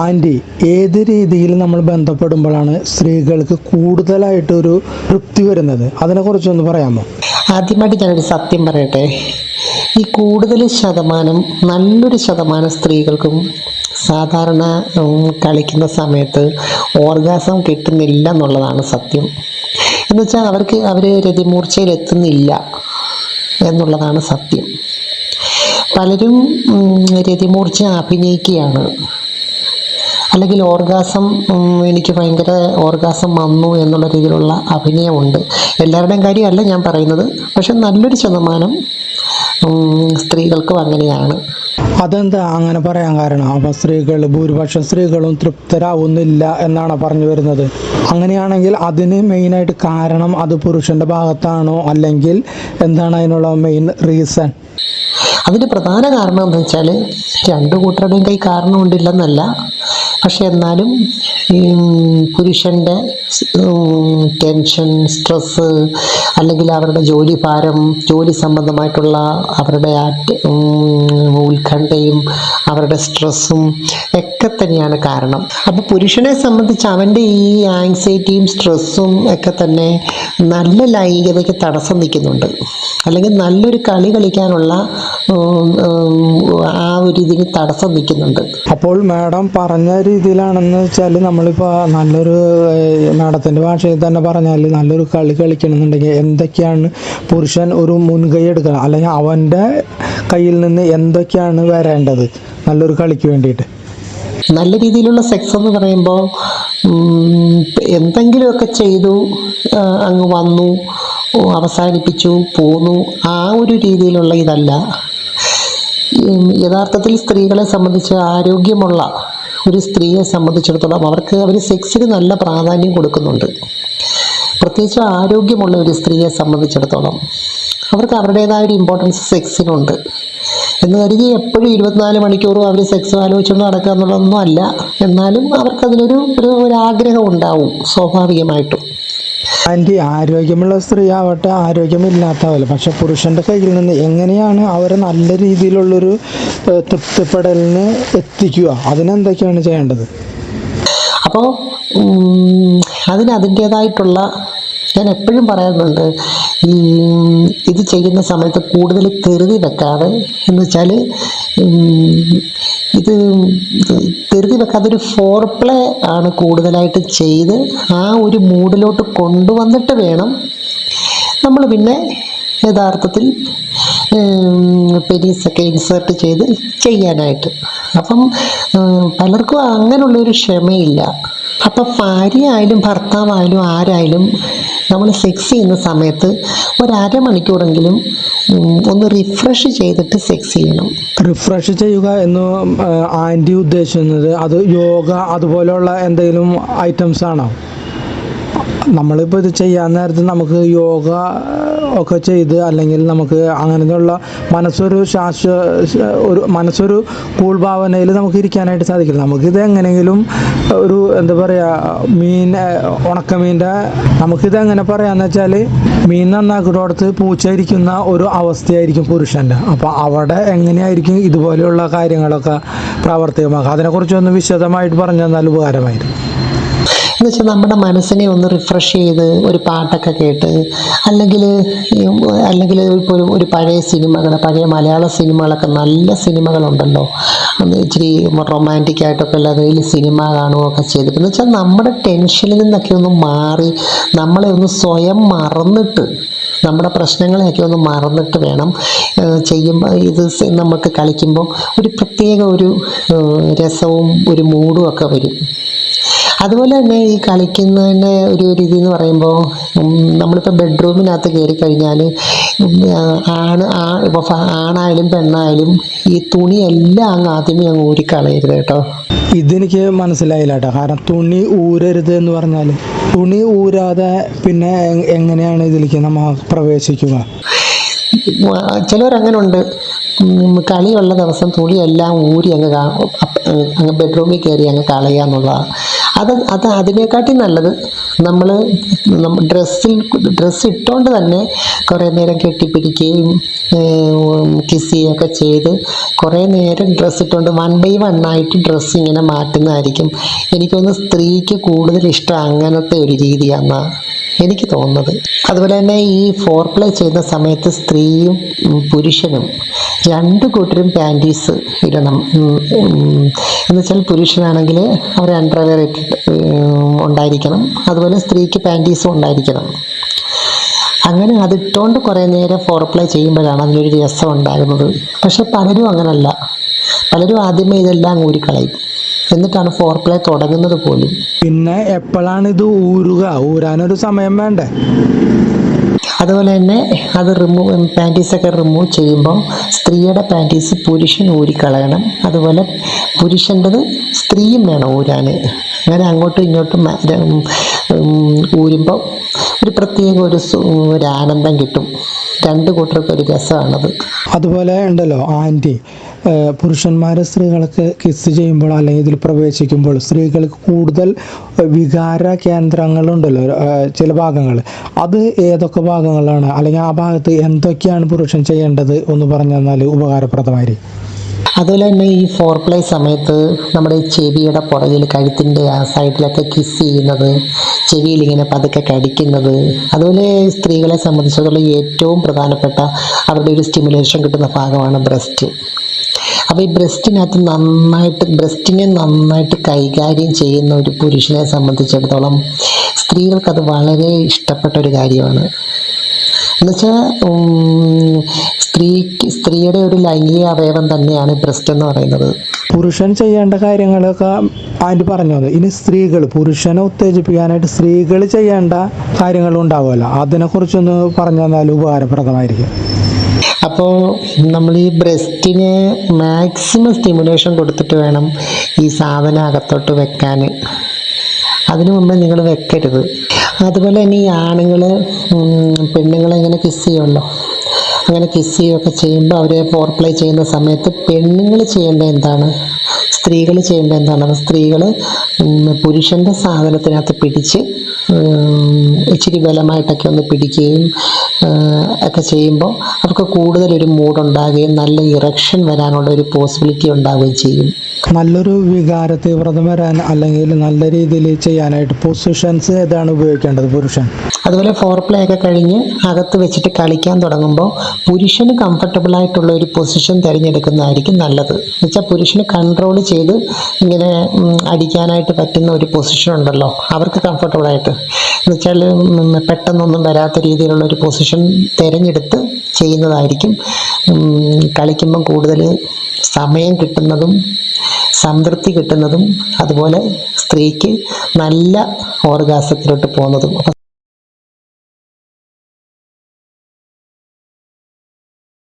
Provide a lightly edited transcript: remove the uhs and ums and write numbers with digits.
Anti, ഏത് രീതിയിൽ നമ്മൾ ബന്ധപ്പെടുമ്പോഴാണ് സ്ത്രീകൾക്ക് കൂടുതലായിട്ടൊരു തൃപ്തി വരുന്നത്? അതിനെക്കുറിച്ചൊന്ന് പറയാമോ? ആദ്യമായിട്ട് ഞാനൊരു സത്യം പറയട്ടെ. ഈ കൂടുതൽ ശതമാനം, നല്ലൊരു ശതമാനം സ്ത്രീകൾക്കും സാധാരണ കളിക്കുന്ന സമയത്ത് ഓർഗാസം കിട്ടുന്നില്ല എന്നുള്ളതാണ് സത്യം. എന്നുവെച്ചാൽ അവർ രതിമൂർച്ചയിൽ എത്തുന്നില്ല എന്നുള്ളതാണ് സത്യം. പലരും രതിമൂർച്ച അഭിനയിക്കുകയാണ്, അല്ലെങ്കിൽ ഓർഗാസം, എനിക്ക് ഭയങ്കര ഓർഗാസം വന്നു എന്നുള്ള രീതിയിലുള്ള അഭിനയമുണ്ട്. എല്ലാവരുടെയും കാര്യമല്ല ഞാൻ പറയുന്നത്, പക്ഷെ നല്ലൊരു ശതമാനം സ്ത്രീകൾക്കും അങ്ങനെയാണ്. അതെന്താ അങ്ങനെ പറയാൻ കാരണം? അപ്പം ഭൂരിപക്ഷം സ്ത്രീകളും തൃപ്തരാവുന്നില്ല എന്നാണ് പറഞ്ഞു വരുന്നത്. അങ്ങനെയാണെങ്കിൽ അതിന് മെയിനായിട്ട് കാരണം അത് പുരുഷൻ്റെ ഭാഗത്താണോ, അല്ലെങ്കിൽ എന്താണ് അതിനുള്ള മെയിൻ റീസൺ? അതിൻ്റെ പ്രധാന കാരണം എന്താ വെച്ചാൽ, രണ്ടു കൂട്ടരുടെയും കൈ കാരണമുണ്ടില്ലെന്നല്ല, പക്ഷെ എന്നാലും പുരുഷൻ്റെ ടെൻഷൻ, സ്ട്രെസ്സ്, അല്ലെങ്കിൽ അവരുടെ ജോലി ഭാരം, ജോലി സംബന്ധമായിട്ടുള്ള അവരുടെ ഉത്കണ്ഠയും അവരുടെ സ്ട്രെസ്സും ഒക്കെ തന്നെയാണ് കാരണം. അപ്പോൾ പുരുഷനെ സംബന്ധിച്ച് അവൻ്റെ ഈ ആങ്സൈറ്റിയും സ്ട്രെസ്സും ഒക്കെ തന്നെ നല്ല ലൈംഗികതയ്ക്ക് തടസ്സം നിൽക്കുന്നുണ്ട്, അല്ലെങ്കിൽ നല്ലൊരു കളി കളിക്കാനുള്ള ആ ഒരു ഇതിന് തടസ്സം നിൽക്കുന്നുണ്ട്. അപ്പോൾ മാഡം പറഞ്ഞ രീതിയിലാണെന്ന് വെച്ചാൽ, നമ്മളിപ്പോൾ നല്ലൊരു, മാഡത്തിൻ്റെ ഭാഷയിൽ തന്നെ പറഞ്ഞാൽ, നല്ലൊരു കളി കളിക്കണമെന്നുണ്ടെങ്കിൽ എന്തൊക്കെയാണ് പുരുഷൻ ഒരു മുൻകൈ എടുക്കണം, അല്ലെങ്കിൽ അവൻ്റെ കയ്യിൽ നിന്ന് എന്തൊക്കെയാണ് വരേണ്ടത് നല്ലൊരു കളിക്ക് വേണ്ടിയിട്ട്? നല്ല രീതിയിലുള്ള സെക്സ് എന്ന് പറയുമ്പോൾ എന്തെങ്കിലുമൊക്കെ ചെയ്തു അങ്ങ് വന്നു, അവസാനിപ്പിച്ചു, പോന്നു, ആ ഒരു രീതിയിലുള്ള ഇതല്ല. യഥാർത്ഥത്തിൽ സ്ത്രീകളെ സംബന്ധിച്ച്, ആരോഗ്യമുള്ള ഒരു സ്ത്രീയെ സംബന്ധിച്ചിടത്തോളം അവർ സെക്സിന് നല്ല പ്രാധാന്യം കൊടുക്കുന്നുണ്ട്. പ്രത്യേകിച്ച് ആരോഗ്യമുള്ള ഒരു സ്ത്രീയെ സംബന്ധിച്ചിടത്തോളം അവർക്ക് അവരുടേതായ ഒരു ഇമ്പോർട്ടൻസ് സെക്സിനുണ്ട്. എന്ന് കരുതി എപ്പോഴും 24 മണിക്കൂറും അവർ സെക്സ് ആലോചിച്ചുകൊണ്ട് നടക്കുക എന്നുള്ളതൊന്നും അല്ല. എന്നാലും അവർക്കതിനൊരു ആഗ്രഹം ഉണ്ടാവും സ്വാഭാവികമായിട്ടും. ആൻറ്റി, ആരോഗ്യമുള്ള സ്ത്രീ ആവട്ടെ ആരോഗ്യമില്ലാത്തവല്ല, പക്ഷെ പുരുഷൻ്റെ കയ്യിൽ നിന്ന് എങ്ങനെയാണ് അവരെ നല്ല രീതിയിലുള്ളൊരു തൃപ്തിപ്പെടലിന് എത്തിക്കുക? അതിനെന്തൊക്കെയാണ് ചെയ്യേണ്ടത്? അപ്പോൾ അതിൻ്റേതായിട്ടുള്ള, ഞാൻ എപ്പോഴും പറയാറുണ്ട്, ഇത് ചെയ്യുന്ന സമയത്ത് കൂടുതൽ ധൃതി വെക്കാതെ, എന്ന് വെച്ചാൽ ഇത് ധൃതി വെക്കാതെ ഒരു ഫോർ പ്ലേ ആണ് കൂടുതലായിട്ട് ചെയ്ത് ആ ഒരു മൂഡിലോട്ട് കൊണ്ടുവന്നിട്ട് വേണം നമ്മൾ പിന്നെ യഥാർത്ഥത്തിൽ പെനീസൊക്കെ ഇൻസേർട്ട് ചെയ്ത് ചെയ്യാനായിട്ട്. അപ്പം പലർക്കും അങ്ങനെയുള്ളൊരു ക്ഷമയില്ല. അപ്പം ഭാര്യ ആയാലും ഭർത്താവായാലും ആരായാലും നമ്മൾ സെക്സ് ചെയ്യുന്ന സമയത്ത് ഒരു അരമണിക്കൂറെങ്കിലും ഒന്ന് റിഫ്രഷ് ചെയ്തിട്ട് സെക്സ് ചെയ്യണം. റിഫ്രഷ് ചെയ്യുക എന്ന് ആൻറ്റി ഉദ്ദേശിക്കുന്നത് അത് യോഗ അതുപോലെയുള്ള എന്തെങ്കിലും ഐറ്റംസ് ആണോ? നമ്മളിപ്പോൾ ഇത് ചെയ്യാൻ നേരത്ത് നമുക്ക് യോഗ ഒക്കെ ചെയ്ത്, അല്ലെങ്കിൽ നമുക്ക് അങ്ങനെയുള്ള മനസ്സൊരു കൂൾഭാവനയിൽ നമുക്ക് ഇരിക്കാനായിട്ട് സാധിക്കില്ല. നമുക്കിത് എങ്ങനെയെങ്കിലും ഒരു എന്താ പറയുക, ഉണക്കമീൻ്റെ നമുക്കിത് എങ്ങനെ പറയാന്ന് വെച്ചാൽ, മീൻ നന്നാക്കിടോടത്ത് പൂച്ച ഇരിക്കുന്ന ഒരു അവസ്ഥയായിരിക്കും പുരുഷൻ്റെ. അപ്പോൾ അവിടെ എങ്ങനെയായിരിക്കും ഇതുപോലെയുള്ള കാര്യങ്ങളൊക്കെ പ്രാവർത്തികമാക്കുക? അതിനെക്കുറിച്ചൊന്ന് വിശദമായിട്ട് പറഞ്ഞു തന്നാൽ ഉപകാരമായിരുന്നു. എന്നുവെച്ചാൽ നമ്മുടെ മനസ്സിനെ ഒന്ന് റിഫ്രഷ് ചെയ്ത് ഒരു പാട്ടൊക്കെ കേട്ട്, അല്ലെങ്കിൽ ഇപ്പോൾ ഒരു പഴയ മലയാള സിനിമകളൊക്കെ, നല്ല സിനിമകളുണ്ടല്ലോ, അന്ന് ഇച്ചിരി റൊമാൻറ്റിക് ആയിട്ടൊക്കെ ഉള്ള അതിൽ സിനിമ കാണുകയൊക്കെ ചെയ്തിട്ട്, എന്ന് വെച്ചാൽ നമ്മുടെ ടെൻഷനിൽ നിന്നൊക്കെ ഒന്ന് മാറി നമ്മളെ ഒന്ന് സ്വയം മറന്നിട്ട്, നമ്മുടെ പ്രശ്നങ്ങളെയൊക്കെ ഒന്ന് മറന്നിട്ട് വേണം ചെയ്യുമ്പോൾ, ഇത് നമുക്ക് കളിക്കുമ്പോൾ ഒരു പ്രത്യേക ഒരു രസവും ഒരു മൂഡും ഒക്കെ വരും. അതുപോലെ തന്നെ ഈ കളിക്കുന്നതിൻ്റെ ഒരു രീതി എന്ന് പറയുമ്പോൾ, നമ്മളിപ്പോൾ ബെഡ്റൂമിനകത്ത് കയറി കഴിഞ്ഞാൽ ആണായാലും പെണ്ണായാലും ഈ തുണിയെല്ലാം ആദ്യമേ അങ്ങ് ഊരിക്കളയരുത് കേട്ടോ. ഇതെനിക്ക് മനസ്സിലായില്ല കേട്ടോ. കാരണം തുണി ഊരരുത് എന്ന് പറഞ്ഞാൽ, തുണി ഊരാതെ പിന്നെ എങ്ങനെയാണ് ഇതിലേക്ക് നമ്മൾ പ്രവേശിക്കുക? ചിലവരങ്ങനെ ഉണ്ട്, കളിയുള്ള ദിവസം തുണിയെല്ലാം ഊരി അങ്ങ് ബെഡ്റൂമിൽ കയറി അങ്ങ് കളയുക എന്നുള്ളതാണ്. അതിനെക്കാട്ടി നല്ലത് നമ്മൾ ഡ്രസ്സ് ഇട്ടുകൊണ്ട് തന്നെ കുറേ നേരം കെട്ടിപ്പിടിക്കുകയും കിസ് ചെയ്യുകയൊക്കെ ചെയ്ത് കുറേ നേരം ഡ്രസ്സ് ഇട്ടുകൊണ്ട് 1 by 1 ആയിട്ട് ഡ്രസ്സ് ഇങ്ങനെ മാറ്റുന്നതായിരിക്കും എനിക്കൊന്ന് സ്ത്രീക്ക് കൂടുതൽ ഇഷ്ടം അങ്ങനത്തെ ഒരു രീതിയാണെന്നാണ് എനിക്ക് തോന്നുന്നത്. അതുപോലെ തന്നെ ഈ ഫോർപ്ലേ ചെയ്യുന്ന സമയത്ത് സ്ത്രീയും പുരുഷനും 2 കൂട്ടരും പാൻറ്റീസ് ഇടണം. എന്നുവെച്ചാൽ പുരുഷനാണെങ്കിൽ അവർ അണ്ടർവെയർ ഉണ്ടായിരിക്കണം, അതുപോലെ സ്ത്രീക്ക് പാൻറ്റീസും ഉണ്ടായിരിക്കണം. അങ്ങനെ അതിട്ടുകൊണ്ട് കുറേ നേരം ഫോർപ്ലേ ചെയ്യുമ്പോഴാണ് അതിനൊരു രസം ഉണ്ടാകുന്നത്. പക്ഷെ പലരും അങ്ങനല്ല, പലരും ആദ്യമേ ഇതെല്ലാം ഊരിക്കളയും, എന്നിട്ടാണ് ഫോർപ്ലേ തുടങ്ങുന്നത് പോലും. പിന്നെ എപ്പോഴാണ് ഇത് ഊരാനൊരു സമയം വേണ്ടേ? അതുപോലെ തന്നെ അത് പാൻറ്റീസൊക്കെ റിമൂവ് ചെയ്യുമ്പോൾ സ്ത്രീയുടെ പാൻറ്റീസ് പുരുഷൻ ഊരിക്കളയണം, അതുപോലെ പുരുഷൻ്റെത് സ്ത്രീയും വേണം ഊരാൻ. അങ്ങനെ അങ്ങോട്ടും ഇങ്ങോട്ടും ഊരുമ്പോൾ ഒരു പ്രത്യേക ഒരു ആനന്ദം കിട്ടും. 2 കൂട്ടർക്ക് ഒരു രസമാണത്. അതുപോലെ ഉണ്ടല്ലോ ആൻറ്റി, പുരുഷന്മാർ സ്ത്രീകൾക്ക് കിസ് ചെയ്യുമ്പോൾ അല്ലെങ്കിൽ ഇതിൽ പ്രവേശിക്കുമ്പോൾ സ്ത്രീകൾക്ക് കൂടുതൽ വികാര കേന്ദ്രങ്ങളുണ്ടല്ലോ ചില ഭാഗങ്ങൾ. അത് ഏതൊക്കെ ഭാഗങ്ങളാണ്, അല്ലെങ്കിൽ ആ ഭാഗത്ത് എന്തൊക്കെയാണ് പുരുഷൻ ചെയ്യേണ്ടത് ഒന്ന് പറഞ്ഞു തന്നാൽ ഉപകാരപ്രദമായിരിക്കും. അതുപോലെ തന്നെ ഈ ഫോർപ്ലേ സമയത്ത് നമ്മുടെ ചെവിയുടെ പുറകിൽ കഴുത്തിൻ്റെ ആ സൈഡിലൊക്കെ കിസ് ചെയ്യുന്നത്, ചെവിയിൽ ഇങ്ങനെ പതുക്കെ കടിക്കുന്നത്, അതുപോലെ സ്ത്രീകളെ സംബന്ധിച്ചിടത്തോളം ഏറ്റവും പ്രധാനപ്പെട്ട അവരുടെ ഒരു സ്റ്റിമുലേഷൻ കിട്ടുന്ന ഭാഗമാണ് ബ്രസ്റ്റ്. അപ്പോൾ ഈ ബ്രസ്റ്റിനെ നന്നായിട്ട് കൈകാര്യം ചെയ്യുന്ന ഒരു പുരുഷനെ സംബന്ധിച്ചിടത്തോളം സ്ത്രീകൾക്കത് വളരെ ഇഷ്ടപ്പെട്ട ഒരു കാര്യമാണ്. എന്നുവെച്ചാൽ സ്ത്രീയുടെ ഒരു ലൈംഗിക അവയവം തന്നെയാണ് ബ്രസ്റ്റ് എന്ന് പറയുന്നത്. പുരുഷൻ ചെയ്യേണ്ട കാര്യങ്ങളൊക്കെ ആൻറ്റി പറഞ്ഞു. ഇനി പുരുഷനെ ഉത്തേജിപ്പിക്കാനായിട്ട് സ്ത്രീകൾ ചെയ്യേണ്ട കാര്യങ്ങളും ഉണ്ടാവുമല്ലോ, അതിനെക്കുറിച്ചൊന്ന് പറഞ്ഞു തന്നാൽ ഉപകാരപ്രദമായിരിക്കും. അപ്പോൾ നമ്മൾ ഈ ബ്രസ്റ്റിന് മാക്സിമം സ്റ്റിമുലേഷൻ കൊടുത്തിട്ട് വേണം ഈ സാധനം അകത്തോട്ട് വെക്കാൻ. അതിനു മുമ്പ് നിങ്ങൾ വെക്കരുത്. അതുപോലെ തന്നെ ഈ ആണുങ്ങൾ പെണ്ണുങ്ങളെ ഇങ്ങനെ കിസ് ചെയ്യുമല്ലോ, അങ്ങനെ കിസ് ചെയ്യുകയൊക്കെ ചെയ്യുമ്പോൾ അവർ ഫോർപ്ലേ ചെയ്യുന്ന സമയത്ത് പെണ്ണുങ്ങൾ ചെയ്യേണ്ടത് എന്താണ്, സ്ത്രീകൾ ചെയ്യേണ്ടത് എന്താണ്? അപ്പോൾ സ്ത്രീകൾ പുരുഷൻ്റെ സാധനത്തിനകത്ത് പിടിച്ച് ഇച്ചിരി ബലമായിട്ടൊക്കെ ഒന്ന് പിടിക്കുകയും ഒക്കെ ചെയ്യുമ്പോൾ അവർക്ക് കൂടുതലൊരു മൂഡുണ്ടാകുകയും നല്ല ഇറക്ഷൻ വരാനുള്ള ഒരു പോസിബിലിറ്റി ഉണ്ടാവുകയും ചെയ്യും. നല്ലൊരു വികാര തീവ്രത വരാൻ അല്ലെങ്കിൽ നല്ല രീതിയിൽ ചെയ്യാനായിട്ട് പൊസിഷൻസ് ഏതാണ് ഉപയോഗിക്കേണ്ടത് പുരുഷൻ? അതുപോലെ ഫോർപ്ലേ ഒക്കെ കഴിഞ്ഞ് അകത്ത് വെച്ചിട്ട് കളിക്കാൻ തുടങ്ങുമ്പോൾ പുരുഷന് കംഫർട്ടബിൾ ആയിട്ടുള്ള ഒരു പൊസിഷൻ തിരഞ്ഞെടുക്കുന്നതായിരിക്കും നല്ലത്. എന്നുവെച്ചാൽ പുരുഷന് കൺട്രോൾ ചെയ്ത് ഇങ്ങനെ അടിക്കാനായിട്ട് പറ്റുന്ന ഒരു പൊസിഷൻ ഉണ്ടല്ലോ, അവർക്ക് കംഫർട്ടബിൾ ആയിട്ട്, എന്നുവെച്ചാൽ പെട്ടെന്നൊന്നും വരാത്ത രീതിയിലുള്ള ഒരു പൊസിഷൻ തിരഞ്ഞെടുത്ത് ചെയ്യുന്നതായിരിക്കും കളിക്കുമ്പം കൂടുതൽ സമയം കിട്ടുന്നതും സംതൃപ്തി കിട്ടുന്നതും അതുപോലെ സ്ത്രീക്ക് നല്ല ഓർഗാസത്തിലോട്ട് പോകുന്നതും.